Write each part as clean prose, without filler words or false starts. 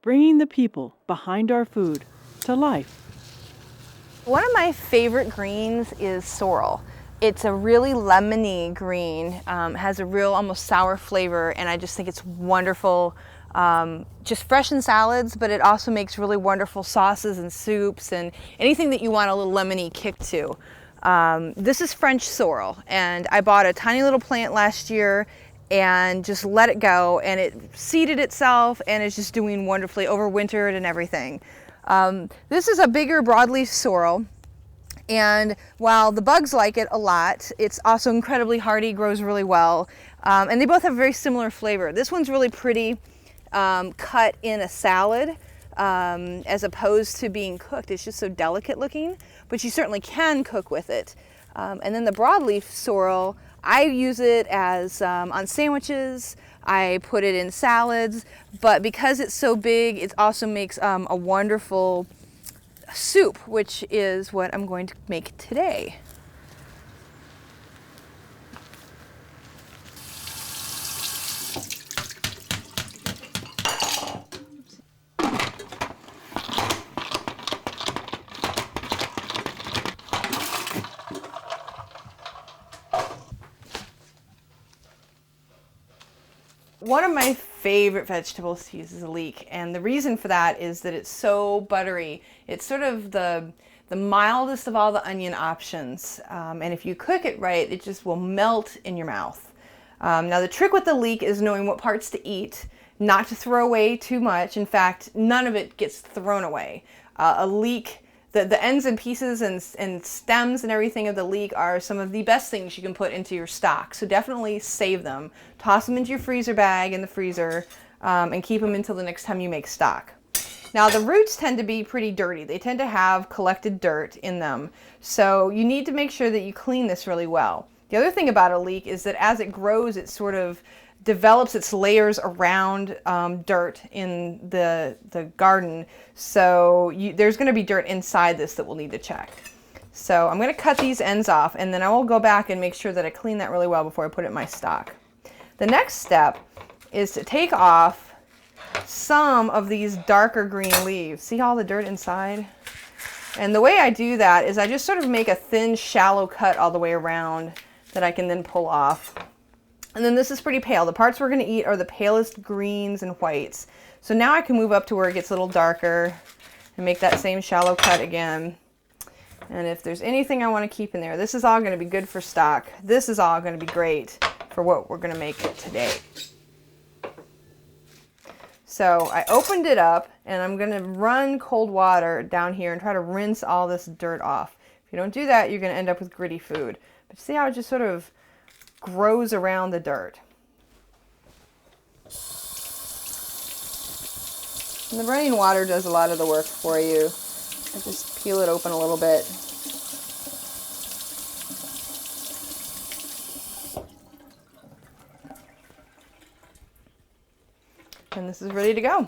bringing the people behind our food to life. One of my favorite greens is sorrel. It's a really lemony green, has a real almost sour flavor, and I just think it's wonderful. Just fresh in salads, but it also makes really wonderful sauces and soups and anything that you want a little lemony kick to. This is French sorrel, and I bought a tiny little plant last year and just let it go, and it seeded itself and is just doing wonderfully, overwintered and everything. This is a bigger broadleaf sorrel, and while the bugs like it a lot, it's also incredibly hardy, grows really well, and they both have a very similar flavor. This one's really pretty, cut in a salad, as opposed to being cooked. It's just so delicate looking, but you certainly can cook with it. And then the broadleaf sorrel, I use it as on sandwiches. I put it in salads, but because it's so big, it also makes a wonderful soup, which is what I'm going to make today. One of my favorite vegetables to use is a leek, and the reason for that is that it's so buttery. It's sort of the mildest of all the onion options, and if you cook it right, it just will melt in your mouth. Now the trick with the leek is knowing what parts to eat, not to throw away too much. In fact, none of it gets thrown away. A leek, the ends and pieces and stems and everything of the leek are some of the best things you can put into your stock. So definitely save them. Toss them into your freezer bag in the freezer, and keep them until the next time you make stock. Now the roots tend to be pretty dirty. They tend to have collected dirt in them. So you need to make sure that you clean this really well. The other thing about a leek is that as it grows, it sort of develops its layers around dirt in the garden. So there's going to be dirt inside this that we'll need to check. So I'm going to cut these ends off, and then I will go back and make sure that I clean that really well before I put it in my stock. The next step is to take off some of these darker green leaves. See all the dirt inside? And the way I do that is I just sort of make a thin, shallow cut all the way around that I can then pull off. And then this is pretty pale. The parts we're going to eat are the palest greens and whites. So now I can move up to where it gets a little darker and make that same shallow cut again. And if there's anything I want to keep in there, this is all going to be good for stock. This is all going to be great for what we're going to make today. So I opened it up, and I'm going to run cold water down here and try to rinse all this dirt off. If you don't do that, you're going to end up with gritty food. But see how it just sort of grows around the dirt. And the running water does a lot of the work for you. I just peel it open a little bit. And this is ready to go.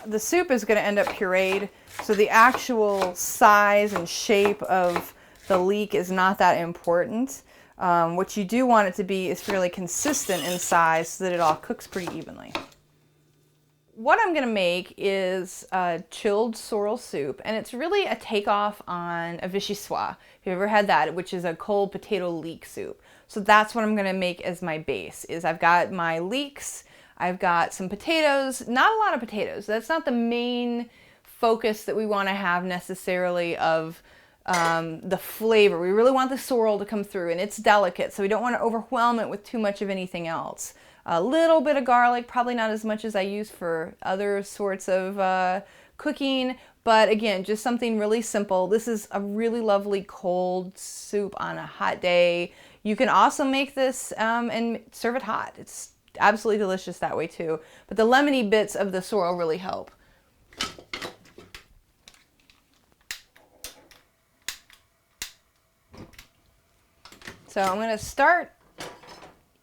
The soup is going to end up pureed, so the actual size and shape of the leek is not that important. What you do want it to be is fairly consistent in size so that it all cooks pretty evenly. What I'm going to make is a chilled sorrel soup, and it's really a takeoff on a vichyssoise, if you've ever had that, which is a cold potato leek soup. So that's what I'm going to make as my base. Is I've got my leeks, I've got some potatoes, not a lot of potatoes. That's not the main focus that we want to have necessarily of the flavor. We really want the sorrel to come through, and it's delicate, so we don't want to overwhelm it with too much of anything else. A little bit of garlic, probably not as much as I use for other sorts of cooking, but again, just something really simple. This is a really lovely cold soup on a hot day. You can also make this and serve it hot. It's absolutely delicious that way too. But the lemony bits of the sorrel really help. So I'm going to start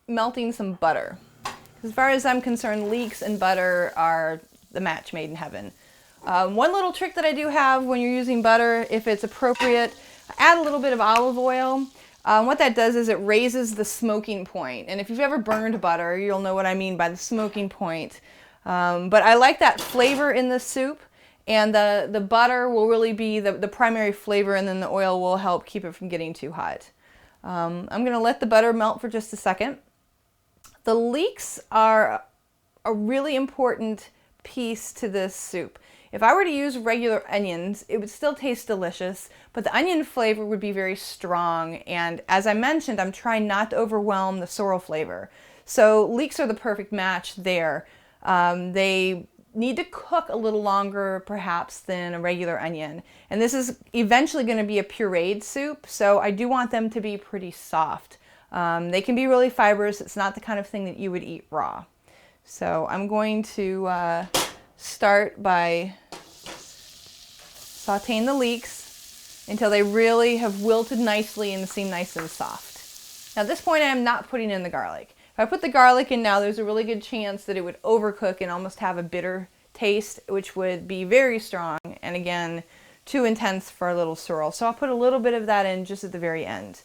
melting some butter. As far as I'm concerned, leeks and butter are the match made in heaven. One little trick that I do have when you're using butter, if it's appropriate, add a little bit of olive oil. What that does is it raises the smoking point. And if you've ever burned butter, you'll know what I mean by the smoking point. But I like that flavor in the soup, and the butter will really be the primary flavor, and then the oil will help keep it from getting too hot. I'm going to let the butter melt for just a second. The leeks are a really important piece to this soup. If I were to use regular onions, it would still taste delicious, but the onion flavor would be very strong. And as I mentioned, I'm trying not to overwhelm the sorrel flavor. So leeks are the perfect match there. They need to cook a little longer perhaps than a regular onion. And this is eventually going to be a pureed soup, so I do want them to be pretty soft. They can be really fibrous. It's not the kind of thing that you would eat raw. So I'm going to start by sauteing the leeks until they really have wilted nicely and seem nice and soft. Now at this point I am not putting in the garlic. If I put the garlic in now, there's a really good chance that it would overcook and almost have a bitter taste, which would be very strong and again too intense for a little sorrel. So I'll put a little bit of that in just at the very end.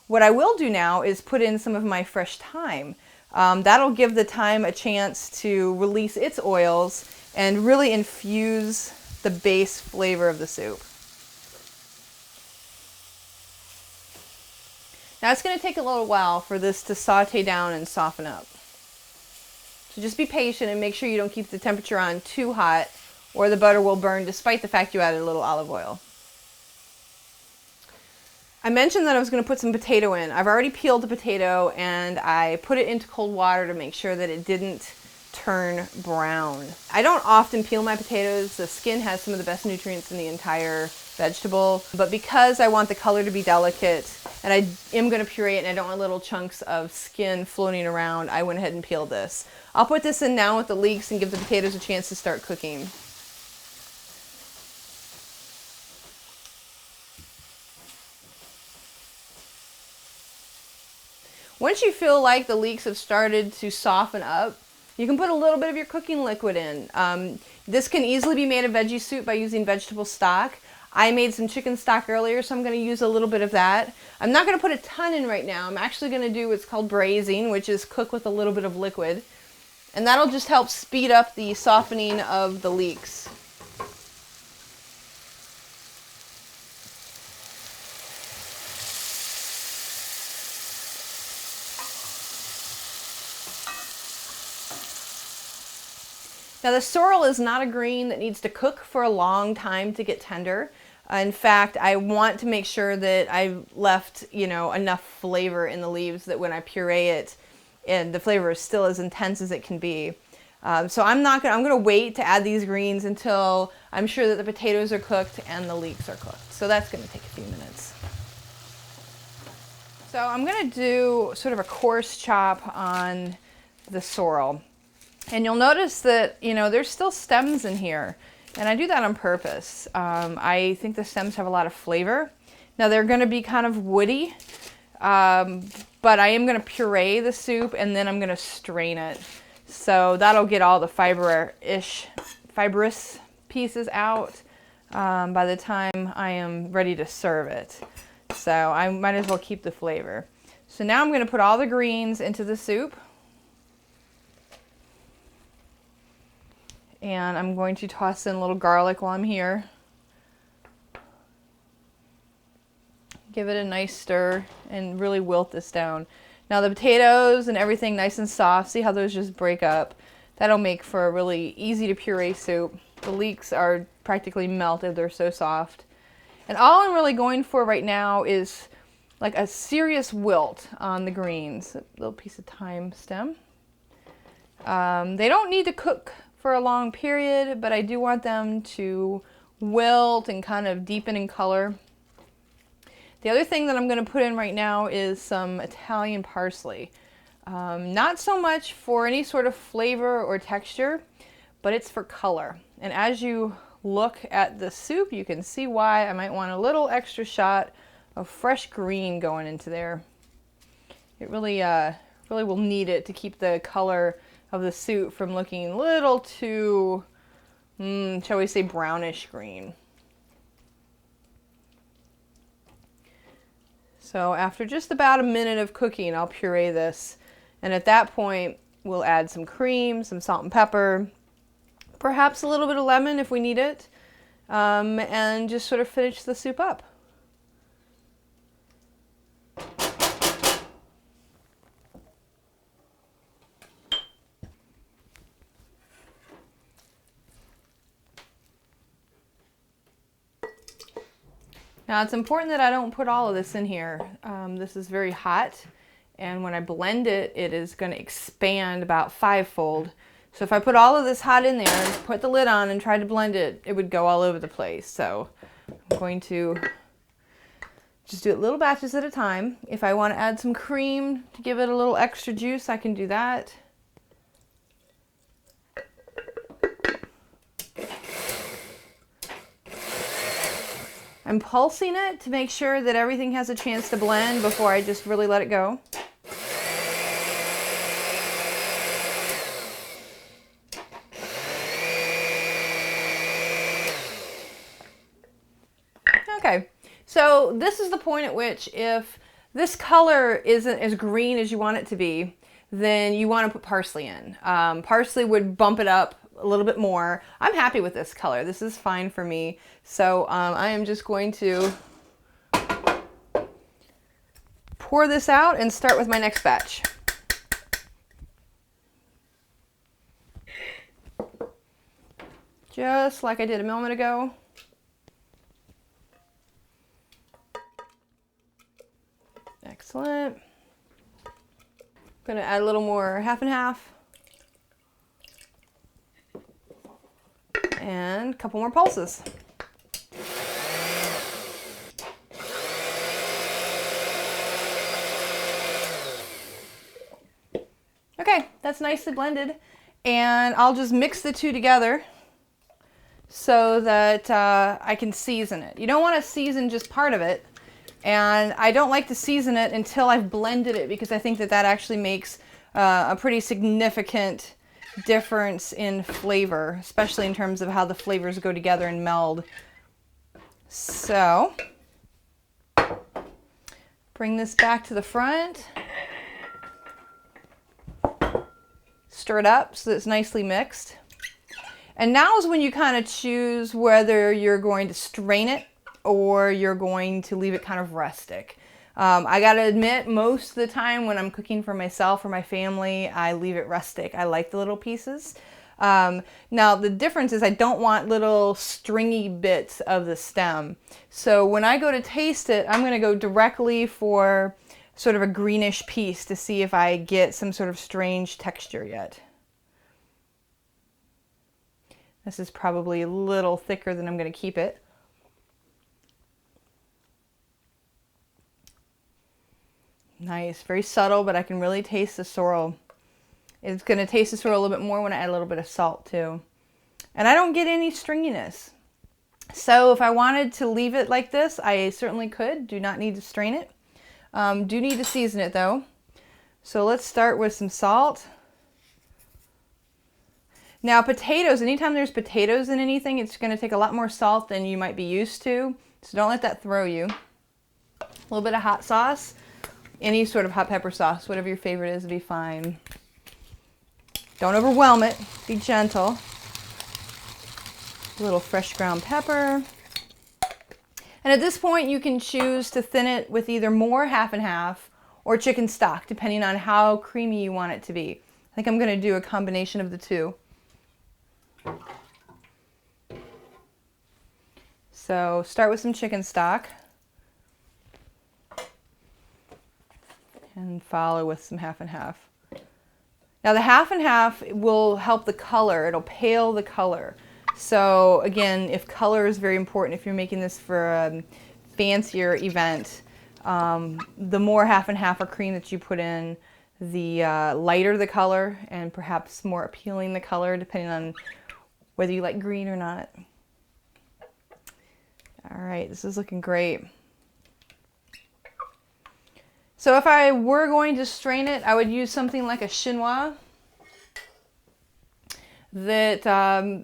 What I will do now is put in some of my fresh thyme. That'll give the thyme a chance to release its oils and really infuse the base flavor of the soup. Now it's going to take a little while for this to saute down and soften up. So just be patient and make sure you don't keep the temperature on too hot or the butter will burn despite the fact you added a little olive oil. I mentioned that I was going to put some potato in. I've already peeled the potato and I put it into cold water to make sure that it didn't turn brown. I don't often peel my potatoes. The skin has some of the best nutrients in the entire vegetable, but because I want the color to be delicate and I am going to puree it and I don't want little chunks of skin floating around, I went ahead and peeled this. I'll put this in now with the leeks and give the potatoes a chance to start cooking. Once you feel like the leeks have started to soften up, you can put a little bit of your cooking liquid in. This can easily be made a veggie soup by using vegetable stock. I made some chicken stock earlier, so I'm going to use a little bit of that. I'm not going to put a ton in right now. I'm actually going to do what's called braising, which is cook with a little bit of liquid. And that'll just help speed up the softening of the leeks. Now the sorrel is not a green that needs to cook for a long time to get tender. In fact, I want to make sure that I've left, enough flavor in the leaves that when I puree it, and the flavor is still as intense as it can be. So I'm going to wait to add these greens until I'm sure that the potatoes are cooked and the leeks are cooked. So that's going to take a few minutes. So I'm going to do sort of a coarse chop on the sorrel. And you'll notice that, there's still stems in here. And I do that on purpose. I think the stems have a lot of flavor. Now they're going to be kind of woody, but I am going to puree the soup and then I'm going to strain it. So that'll get all the fibrous pieces out by the time I am ready to serve it. So I might as well keep the flavor. So now I'm going to put all the greens into the soup. And I'm going to toss in a little garlic while I'm here. Give it a nice stir and really wilt this down. Now the potatoes and everything nice and soft. See how those just break up? That'll make for a really easy to puree soup. The leeks are practically melted. They're so soft. And all I'm really going for right now is like a serious wilt on the greens. A little piece of thyme stem. They don't need to cook for a long period, but I do want them to wilt and kind of deepen in color. The other thing that I'm going to put in right now is some Italian parsley. Not so much for any sort of flavor or texture, but it's for color. And as you look at the soup, you can see why I might want a little extra shot of fresh green going into there. It really will need it to keep the color of the soup from looking a little too, shall we say, brownish green. So after just about a minute of cooking, I'll puree this. And at that point, we'll add some cream, some salt and pepper, perhaps a little bit of lemon if we need it, and just sort of finish the soup up. Now it's important that I don't put all of this in here. This is very hot, and when I blend it, it is going to expand about 5-fold. So if I put all of this hot in there, put the lid on and try to blend it, it would go all over the place. So I'm going to just do it little batches at a time. If I want to add some cream to give it a little extra juice, I can do that. I'm pulsing it to make sure that everything has a chance to blend before I just really let it go. Okay, so this is the point at which if this color isn't as green as you want it to be, then you want to put parsley in. Parsley would bump it up a little bit more. I'm happy with this color. This is fine for me. So I am just going to pour this out and start with my next batch. Just like I did a moment ago. Excellent. I'm going to add a little more half and half. And a couple more pulses. Okay, that's nicely blended. And I'll just mix the two together so that I can season it. You don't want to season just part of it. And I don't like to season it until I've blended it, because I think that that actually makes a pretty significant difference in flavor, especially in terms of how the flavors go together and meld. So, bring this back to the front. Stir it up so that it's nicely mixed. And now is when you kind of choose whether you're going to strain it or you're going to leave it kind of rustic. I gotta admit, most of the time when I'm cooking for myself or my family, I leave it rustic. I like the little pieces. Now the difference is I don't want little stringy bits of the stem. So when I go to taste it, I'm gonna go directly for sort of a greenish piece to see if I get some sort of strange texture yet. This is probably a little thicker than I'm gonna keep it. Nice, very subtle, but I can really taste the sorrel. It's going to taste the sorrel a little bit more when I add a little bit of salt too. And I don't get any stringiness. So if I wanted to leave it like this, I certainly could. Do not need to strain it. Do need to season it though. So let's start with some salt. Now potatoes, anytime there's potatoes in anything, it's going to take a lot more salt than you might be used to. So don't let that throw you. A little bit of hot sauce. Any sort of hot pepper sauce, whatever your favorite is, would be fine. Don't overwhelm it. Be gentle. A little fresh ground pepper. And at this point, you can choose to thin it with either more half and half or chicken stock, depending on how creamy you want it to be. I think I'm going to do a combination of the two. So start with some chicken stock. And follow with some half and half. Now the half and half will help the color. It'll pale the color. So again, if color is very important, if you're making this for a fancier event, the more half and half or cream that you put in, the lighter the color and perhaps more appealing the color, depending on whether you like green or not. All right, this is looking great. So if I were going to strain it, I would use something like a chinois that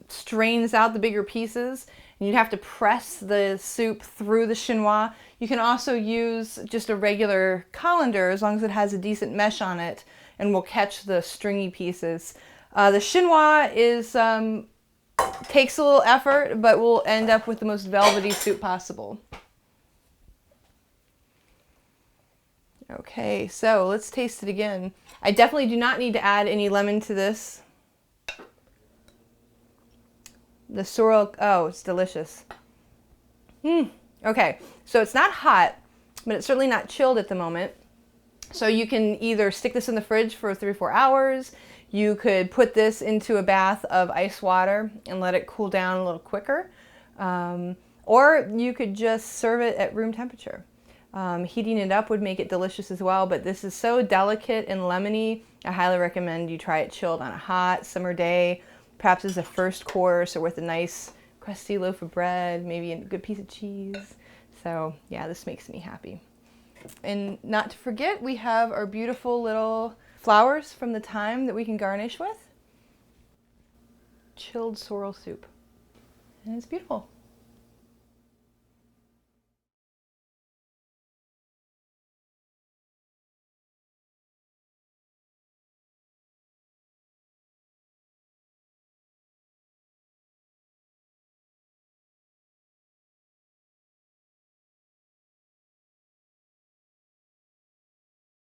strains out the bigger pieces. And you'd have to press the soup through the chinois. You can also use just a regular colander as long as it has a decent mesh on it and will catch the stringy pieces. The chinois is takes a little effort, but will end up with the most velvety soup possible. Okay, so let's taste it again. I definitely do not need to add any lemon to this. The sorrel, oh, it's delicious. Okay, so it's not hot, but it's certainly not chilled at the moment. So you can either stick this in the fridge for 3 or 4 hours. You could put this into a bath of ice water and let it cool down a little quicker. Or you could just serve it at room temperature. Heating it up would make it delicious as well, but this is so delicate and lemony, I highly recommend you try it chilled on a hot summer day, perhaps as a first course or with a nice crusty loaf of bread, maybe a good piece of cheese. So yeah, this makes me happy. And not to forget, we have our beautiful little flowers from the thyme that we can garnish with. Chilled sorrel soup. And it's beautiful.